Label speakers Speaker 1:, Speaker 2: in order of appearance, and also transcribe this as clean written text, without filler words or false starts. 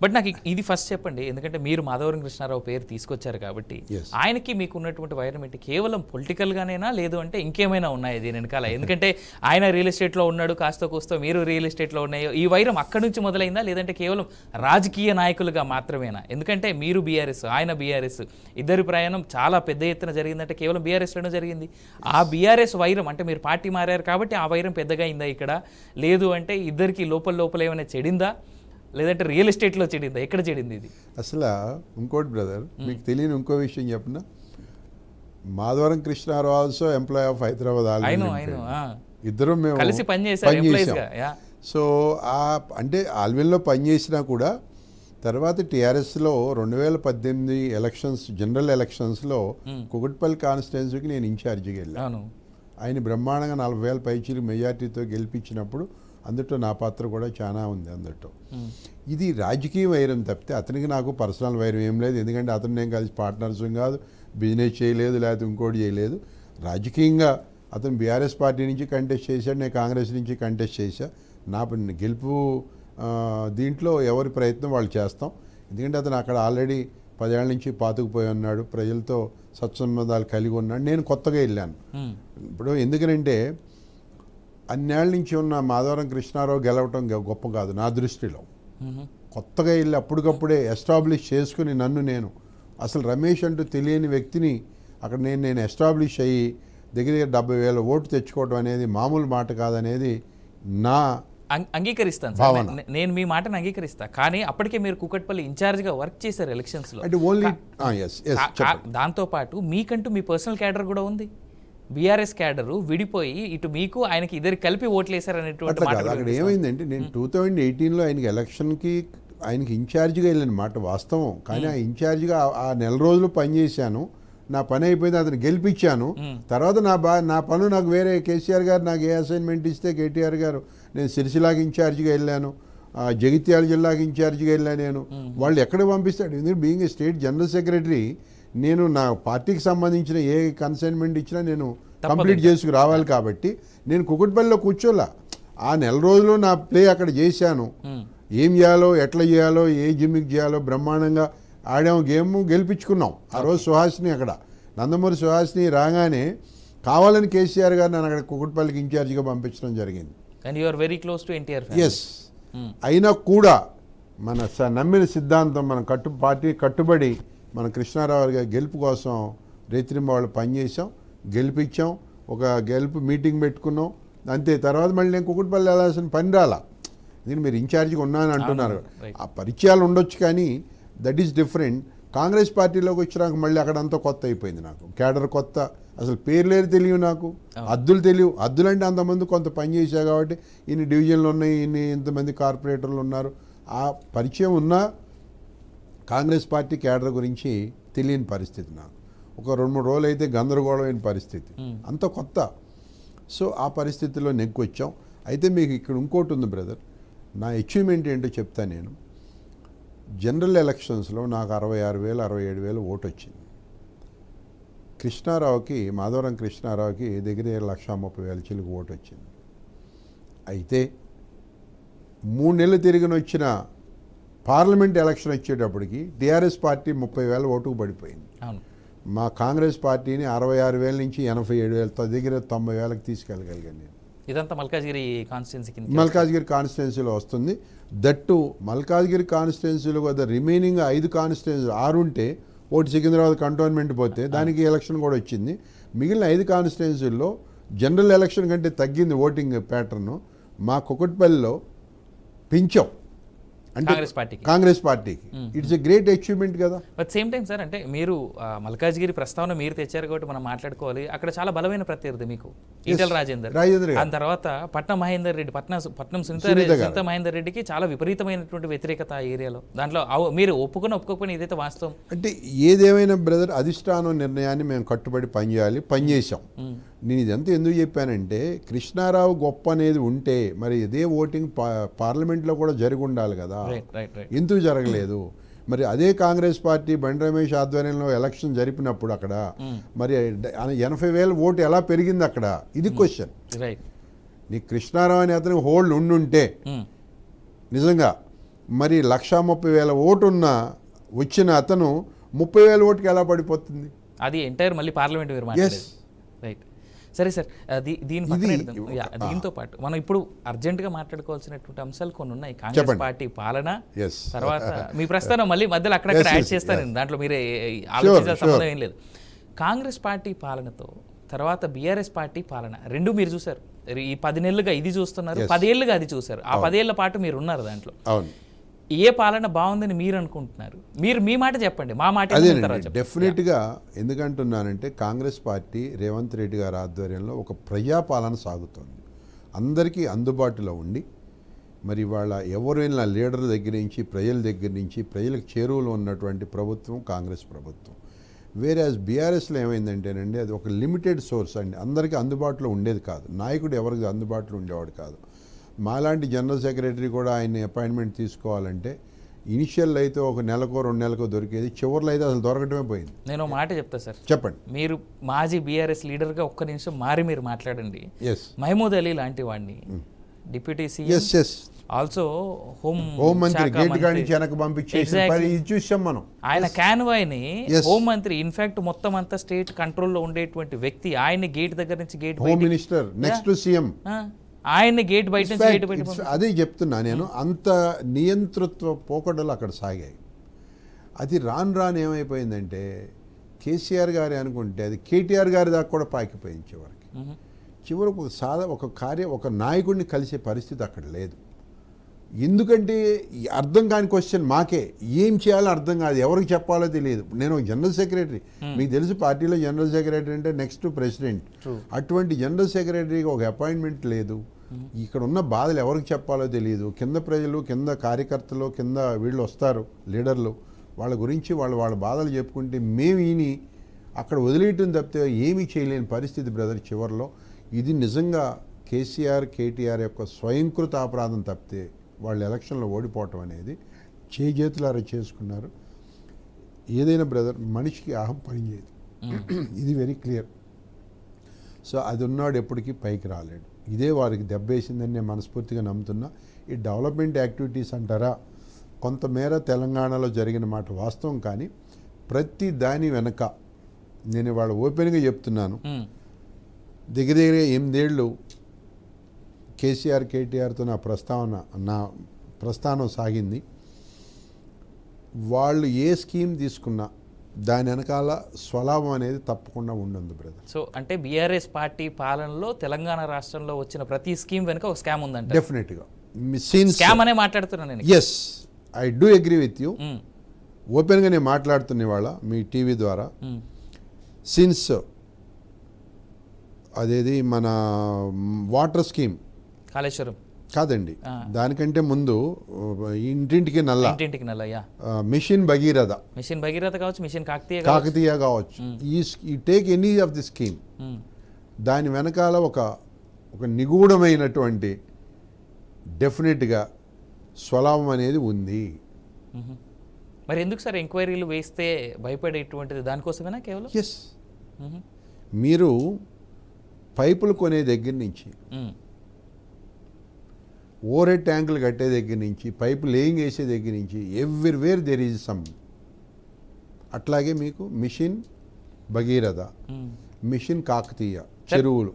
Speaker 1: But నాకు ఇది first చెప్పండి, ఎందుకంటే మీరు మాధవరం కృష్ణారావు పేరు తీసుకొచ్చారు కాబట్టి ఆయనకి మీకు ఉన్నటువంటి వైరం ఏంటి? కేవలం పొలిటికల్గానేనా, లేదు అంటే ఇంకేమైనా ఉన్నాయి దీని వెనకాల? ఎందుకంటే ఆయన రియల్ ఎస్టేట్లో ఉన్నాడు, కాస్త కూస్తో మీరు రియల్ ఎస్టేట్లో ఉన్నాయో, ఈ వైరం అక్కడి నుంచి మొదలైందా, లేదంటే కేవలం రాజకీయ నాయకులుగా మాత్రమేనా? ఎందుకంటే మీరు బీఆర్ఎస్, ఆయన బీఆర్ఎస్, ఇద్దరి ప్రయాణం చాలా పెద్ద ఎత్తున జరిగిందంటే కేవలం బీఆర్ఎస్లోనే జరిగింది. ఆ బీఆర్ఎస్ వైరం అంటే మీరు పార్టీ మారారు కాబట్టి ఆ వైరం పెద్దగా అయిందా ఇక్కడ? లేదు అంటే ఇద్దరికి లోపల ఏమైనా చెడిందా, లేదంటే రియల్ ఎస్టేట్లో చెడిందా? ఎక్కడ చెడింది ఇది?
Speaker 2: అసలు ఇంకోటి బ్రదర్, మీకు తెలియని ఇంకో విషయం చెప్పిన, Madhavaram Krishnarao also employee of Hyderabad, ఇద్దరు మేము
Speaker 1: కలిసి పనిచేసాం.
Speaker 2: సో అంటే ఆల్విన్లో పనిచేసినా కూడా తర్వాత టీఆర్ఎస్లో 2018 ఎలక్షన్స్, జనరల్ ఎలక్షన్స్లో కుకట్పల్లి కాన్స్టిట్యున్సీకి నేను ఇన్ఛార్జిగా వెళ్ళాను. ఆయన బ్రహ్మాండంగా 40,000 పైచీలు మెజార్టీతో గెలిపించినప్పుడు అందులో నా పాత్ర కూడా చాలా ఉంది. అందులో ఇది రాజకీయ వైరం తప్పితే అతనికి నాకు పర్సనల్ వైరం ఏం లేదు. ఎందుకంటే అతను నేను కలిసి పార్ట్నర్స్ కాదు, బిజినెస్ చేయలేదు, లేకపోతే ఇంకోటి చేయలేదు. రాజకీయంగా అతను బీఆర్ఎస్ పార్టీ నుంచి కంటెస్ట్ చేశాడు, నేను కాంగ్రెస్ నుంచి కంటెస్ట్ చేశా. నా గెలుపు దీంట్లో ఎవరి ప్రయత్నం వాళ్ళు చేస్తాం. ఎందుకంటే అతను అక్కడ ఆల్రెడీ 10 ఏళ్ల నుంచి పాతుకుపోయి ఉన్నాడు, ప్రజలతో సత్సంబంధాలు కలిగి ఉన్నాడు. నేను కొత్తగా వెళ్ళాను. ఇప్పుడు ఎందుకనంటే అన్నేళ్ల నుంచి ఉన్న మాధవరం కృష్ణారావు గెలవటం గొప్ప కాదు నా దృష్టిలో. కొత్తగా వెళ్ళి అప్పటికప్పుడే ఎస్టాబ్లిష్ చేసుకుని నేను అసలు రమేష్ అంటూ తెలియని వ్యక్తిని అక్కడ నేను ఎస్టాబ్లిష్ అయ్యి దగ్గర 70,000 ఓటు తెచ్చుకోవడం అనేది మామూలు మాట కాదనేది నా
Speaker 1: అంగీకరిస్తాను. నేను మీ మాటను అంగీకరిస్తా. కానీ అప్పటికే మీరు కూకట్పల్లి ఇన్ఛార్జ్గా వర్క్ చేశారు ఎలక్షన్స్లో. దాంతోపాటు మీకంటూ మీ పర్సనల్ క్యాడర్ కూడా ఉంది. బీఆర్ఎస్ క్యాడరు విడిపోయి ఇటు మీకు ఆయనకి ఇద్దరు కలిపి ఓట్లు వేశారు అనేటువంటి మాట.
Speaker 2: అక్కడ ఏమైందంటే నేను 2018లో ఆయనకి ఎలక్షన్కి ఆయనకి ఇన్ఛార్జిగా వెళ్ళిన మాట వాస్తవం. కానీ ఆ ఇన్ఛార్జిగా ఆ నెల రోజులు పనిచేశాను, నా పని అయిపోయింది, అతను గెలిపించాను. తర్వాత నా పను నాకు వేరే కేసీఆర్ గారు నాకు ఏ అసైన్మెంట్ ఇస్తే కేటీఆర్ గారు నేను సిరిసిలాకి ఇన్ఛార్జిగా వెళ్ళాను, జగిత్యాల జిల్లాకి ఇన్ఛార్జిగా వెళ్ళాను. నేను వాళ్ళు ఎక్కడ పంపిస్తాడు? ఎందుకంటే being a state general secretary నేను నా పార్టీకి సంబంధించిన ఏ కన్సైన్మెంట్ ఇచ్చినా నేను కంప్లీట్ చేసుకు రావాలి. కాబట్టి నేను కుకట్పల్లిలో కూర్చోలా, ఆ నెల రోజులు నా ప్లే అక్కడ చేశాను. ఏం చేయాలో, ఎట్లా చేయాలో, ఏ జిమ్మిక్ చేయాలో బ్రహ్మాండంగా ఆడాము, గేమ్ గెలిపించుకున్నాం. ఆ రోజు సుహాసిని అక్కడ నందమూరి సుహాసిని రాగానే కావాలని కేసీఆర్ గారు నన్ను అక్కడ కుకట్పల్లికి ఇన్ఛార్జిగా పంపించడం జరిగింది. ఎస్, అయినా కూడా మన నమ్మిన సిద్ధాంతం, మన పార్టీ కట్టుబడి మన కృష్ణారావు గారి గెలుపు కోసం రేత్రింబాళ్ళు పనిచేసాం, గెలిపించాం. ఒక గెలుపు మీటింగ్ పెట్టుకున్నాం, అంతే. తర్వాత మళ్ళీ నేను కుకట్పల్లి వెళ్ళాల్సిన పని రాలా. నేను మీరు ఇన్ఛార్జిగా ఉన్నాను అంటున్నారు, ఆ పరిచయాలు ఉండొచ్చు కానీ దట్ ఈస్ డిఫరెంట్. కాంగ్రెస్ పార్టీలోకి వచ్చినాక మళ్ళీ అక్కడంతా కొత్త అయిపోయింది. నాకు క్యాడర్ కొత్త, అసలు పేర్లేరు తెలియవు, నాకు అద్దులు తెలియవు. అద్దులు అంటే అంతమంది కొంత పని చేశారు కాబట్టి ఇన్ని డివిజన్లు ఉన్నాయి, ఇంతమంది కార్పొరేటర్లు ఉన్నారు. ఆ పరిచయం ఉన్నా కాంగ్రెస్ పార్టీ క్యాడర్ గురించి తెలియని పరిస్థితి. నాకు ఒక 2-3 రోజులు అయితే గందరగోళమైన పరిస్థితి, అంత కొత్త. సో ఆ పరిస్థితిలో నెగ్గుకొచ్చాం. అయితే మీకు ఇక్కడ ఇంకోటి ఉంది బ్రదర్, నా అచీవ్మెంట్ ఏంటో చెప్తా. నేను జనరల్ ఎలక్షన్స్లో నాకు 66,000 67,000 ఓటు వచ్చింది. కృష్ణారావుకి, మాధవరం కృష్ణారావుకి దగ్గర 1,30,000 చిలుకు ఓటు వచ్చింది. అయితే 3 నెలలు తిరిగిన వచ్చిన పార్లమెంట్ ఎలక్షన్ వచ్చేటప్పటికి టీఆర్ఎస్ పార్టీ 30,000 ఓటుకు పడిపోయింది. మా కాంగ్రెస్ పార్టీని 66,000 నుంచి 87,000 దగ్గర 90,000కి తీసుకెళ్ళగలిగాను నేను.
Speaker 1: ఇదంతా
Speaker 2: మల్కాజ్గిరి కాన్స్టిట్యున్సీలో వస్తుంది. దట్టు మల్కాజ్గిరి కాన్స్టిట్యున్సీలో కదా రిమైనింగ్ 5 కాన్స్టిట్యున్సీలు 6 ఉంటే ఒకటి సికింద్రాబాద్ కంటోన్మెంట్ పోతే దానికి ఎలక్షన్ కూడా వచ్చింది. మిగిలిన 5 కాన్స్టిట్యున్సీల్లో జనరల్ ఎలక్షన్ కంటే తగ్గింది ఓటింగ్ ప్యాటర్ను. మా కుకట్పల్లిలో పెంచాం అంటే కాంగ్రెస్ పార్టీకి. ఇట్స్ ఎ గ్రేట్ అచీవ్మెంట్ కదా.
Speaker 1: బట్ సేమ్ టైం సార్, అంటే మీరు మల్కాజ్గిరి ప్రస్తావన మీరు తెచ్చారు కాబట్టి మనం మాట్లాడుకోవాలి. అక్కడ చాలా బలమైన ప్రత్యర్థి మీకు ఈటెల రాజేందర్. ఆ తర్వాత పట్నం మహేందర్ రెడ్డి, పట్నం సునీత మహేందర్ రెడ్డికి చాలా విపరీతమైనటువంటి వ్యతిరేకత ఆ ఏరియాలో. దాంట్లో మీరు ఒప్పుకోకపోయినా ఇదైతే వాస్తవం.
Speaker 2: అంటే ఏదేమైనా బ్రదర్, అధిష్టానం నిర్ణయాన్ని మేము కట్టుబడి పనిచేసాం. నేను ఇదంతా ఎందుకు చెప్పానంటే కృష్ణారావు గొప్ప అనేది ఉంటే మరి ఇదే ఓటింగ్ పార్లమెంట్లో కూడా జరిగి ఉండాలి కదా. ఎందుకు జరగలేదు? మరి అదే కాంగ్రెస్ పార్టీ బండి రమేష్ ఆధ్వర్యంలో ఎలక్షన్ జరిపినప్పుడు అక్కడ మరి 80,000 ఓటు ఎలా పెరిగింది అక్కడ? ఇది క్వశ్చన్. నీ కృష్ణారావు అనే అతనికి హోల్డ్ ఉండుంటే నిజంగా మరి 1,30,000 ఓటున్న వచ్చిన అతను 30,000 ఓటుకి ఎలా పడిపోతుంది?
Speaker 1: అది ఎంటైర్ మళ్ళీ పార్లమెంట్ మీరు మాట్లాడారు. రైట్, సరే సార్, దీని పక్కన పెడదాం. దీంతో పాటు మనం ఇప్పుడు అర్జెంటుగా మాట్లాడుకోవాల్సినటువంటి అంశాలు కొన్ని ఉన్నాయి. కాంగ్రెస్ పార్టీ పాలన, తర్వాత మీ ప్రస్థానం మళ్ళీ మధ్యలో అక్కడక్కడ యాడ్ చేస్తాను, దాంట్లో మీరే ఆలోచించాల్సిన సంబంధం ఏం లేదు. కాంగ్రెస్ పార్టీ పాలనతో తర్వాత బీఆర్ఎస్ పార్టీ పాలన రెండు మీరు చూసారు. ఈ 10 నెలలుగా ఇది చూస్తున్నారు, 10 ఏళ్ళుగా అది చూసారు. ఆ 10 ఏళ్ల పాటు మీరు ఉన్నారు దాంట్లో. ఏ పాలన బాగుందని మీరు అనుకుంటున్నారు? మీరు మీ మాట చెప్పండి, మా మాట
Speaker 2: డెఫినెట్గా. ఎందుకంటున్నానంటే కాంగ్రెస్ పార్టీ రేవంత్ రెడ్డి గారి ఆధ్వర్యంలో ఒక ప్రజాపాలన సాగుతోంది, అందరికీ అందుబాటులో ఉండి. మరి వాళ్ళ ఎవరైనా లీడర్ దగ్గర నుంచి ప్రజల దగ్గర నుంచి ప్రజలకు చేరువలో ఉన్నటువంటి ప్రభుత్వం కాంగ్రెస్ ప్రభుత్వం. వేరే బీఆర్ఎస్లో ఏమైందంటేనండి, అది ఒక లిమిటెడ్ సోర్స్ అండి, అందరికీ అందుబాటులో ఉండేది కాదు, నాయకుడు ఎవరికి అందుబాటులో ఉండేవాడు కాదు. మాలాంటి జనరల్ సెక్రటరీ కూడా ఆయన అపాయింట్మెంట్ తీసుకోవాలంటే ఇనిషియల్ అయితే ఒక నెలకో 2 నెలకో దొరికేది, చివరిలో అయితే అసలు దొరకటమే పోయింది.
Speaker 1: నేను మాట చెప్తా సార్,
Speaker 2: చెప్పండి. మీరు
Speaker 1: మాజీ బీఆర్ఎస్ లీడర్గా ఒక్క నిమిషం మీరు మాట్లాడండి. మహమూద్ అలీ లాంటి వాడిని డిప్యూటీ సీఎం, ఆల్సో హోమ్ మంత్రి గేట్ గాడి వెనక పంపించేసి చూసాం మనం. ఆయన కాన్వాయ్ని హోం మంత్రి, ఇన్ఫాక్ట్ మొత్తం అంతా స్టేట్ కంట్రోల్లో ఉండేటువంటి వ్యక్తి, ఆయన గేట్ దగ్గర నుంచి gate
Speaker 2: home minister next CM,
Speaker 1: ఆయన గేట్ బయట నుంచి గేట్ బయట.
Speaker 2: అదే చెప్తున్నా నేను, అంత నియంతృత్వ పోకడలు అక్కడ సాగాయి. అది రాను ఏమైపోయిందంటే కేసీఆర్ గారి అనుకుంటే అది కేటీఆర్ గారి దాకా కూడా పాకిపోయింది. చివరికి ఒక నాయకుడిని కలిసే పరిస్థితి అక్కడ లేదు. ఎందుకంటే అర్థం కాని క్వశ్చన్ మాకే, ఏం చేయాలో అర్థం కాదు, ఎవరికి చెప్పాలో తెలియదు. నేను జనరల్ సెక్రటరీ, మీకు తెలుసు పార్టీలో జనరల్ సెక్రటరీ అంటే నెక్స్ట్ ప్రెసిడెంట్. అటువంటి జనరల్ సెక్రటరీకి ఒక అపాయింట్మెంట్ లేదు. ఇక్కడ ఉన్న బాధలు ఎవరికి చెప్పాలో తెలియదు. కింద ప్రజలు, కింద కార్యకర్తలు, కింద వీళ్ళు వస్తారు లీడర్లు, వాళ్ళ గురించి వాళ్ళ బాధలు చెప్పుకుంటే మేము ఈని అక్కడ వదిలేయటం తప్పితే ఏమీ చేయలేని పరిస్థితి బ్రదర్ చివరిలో. ఇది నిజంగా కేసీఆర్ కేటీఆర్ యొక్క స్వయంకృత అపరాధం తప్పితే వాళ్ళు ఎలక్షన్లో ఓడిపోవటం అనేది చేతులారా చేసుకున్నారు. ఏదైనా బ్రదర్ మనిషికి అహం పనిచేయదు, ఇది వెరీ క్లియర్. సో అది ఉన్నాడు ఎప్పటికీ పైకి రాలేడు. ఇదే వారికి దెబ్బేసిందని నేను మనస్ఫూర్తిగా నమ్ముతున్నా. ఈ డెవలప్మెంట్ యాక్టివిటీస్ అంటారా, కొంతమేర తెలంగాణలో జరిగిన మాట వాస్తవం, కానీ ప్రతి దాని వెనక నేను ఇవాళ ఓపెన్గా చెప్తున్నాను, దగ్గర 8 ఏళ్ళు కేసీఆర్ కేటీఆర్తో నా ప్రస్థానం సాగింది. వాళ్ళు ఏ స్కీమ్ తీసుకున్నా దాని వెనకాల స్వలాభం అనేది తప్పకుండా ఉంటుంది బ్రదర్.
Speaker 1: సో అంటే బీఆర్ఎస్ పార్టీ పాలనలో తెలంగాణ రాష్ట్రంలో వచ్చిన ప్రతి స్కీమ్ వెనుక ఒక స్కామ్ ఉందంట.
Speaker 2: డెఫినెట్గా
Speaker 1: స్కామ్ అనే మాట్లాడుతున్నాను నేను.
Speaker 2: Yes, I do agree with you. ఓపెన్గా నేను మాట్లాడుతున్న ఇవాళ మీ టీవీ ద్వారా. సిన్స్ అదేది మన వాటర్ స్కీమ్
Speaker 1: కాళేశ్వరం
Speaker 2: కాదండి, దానికంటే ముందు ఇంటింటికి నల్ల మిషన్ భగీరథ
Speaker 1: కావచ్చు, మిషన్
Speaker 2: కాకతీయ కావచ్చు, ఈ take any of the scheme, దాని వెనకాల ఒక నిగూఢమైనటువంటి డెఫినెట్గా స్వలాభం అనేది ఉంది.
Speaker 1: మరి ఎందుకు సార్ ఎంక్వైరీలు వేస్తే భయపడేటువంటిది దానికోసమేనా కేవలం?
Speaker 2: ఎస్, మీరు పైపులు కొనే దగ్గర నుంచి, ఓవర్ ట్యాంకులు కట్టే దగ్గర నుంచి, పైపు లేయింగ్ వేసే దగ్గర నుంచి, ఎవ్రీవేర్ దెర్ ఈజ్ సమ్. అట్లాగే మీకు మిషన్ భగీరథ, మిషన్ కాకతీయ చెరువులు,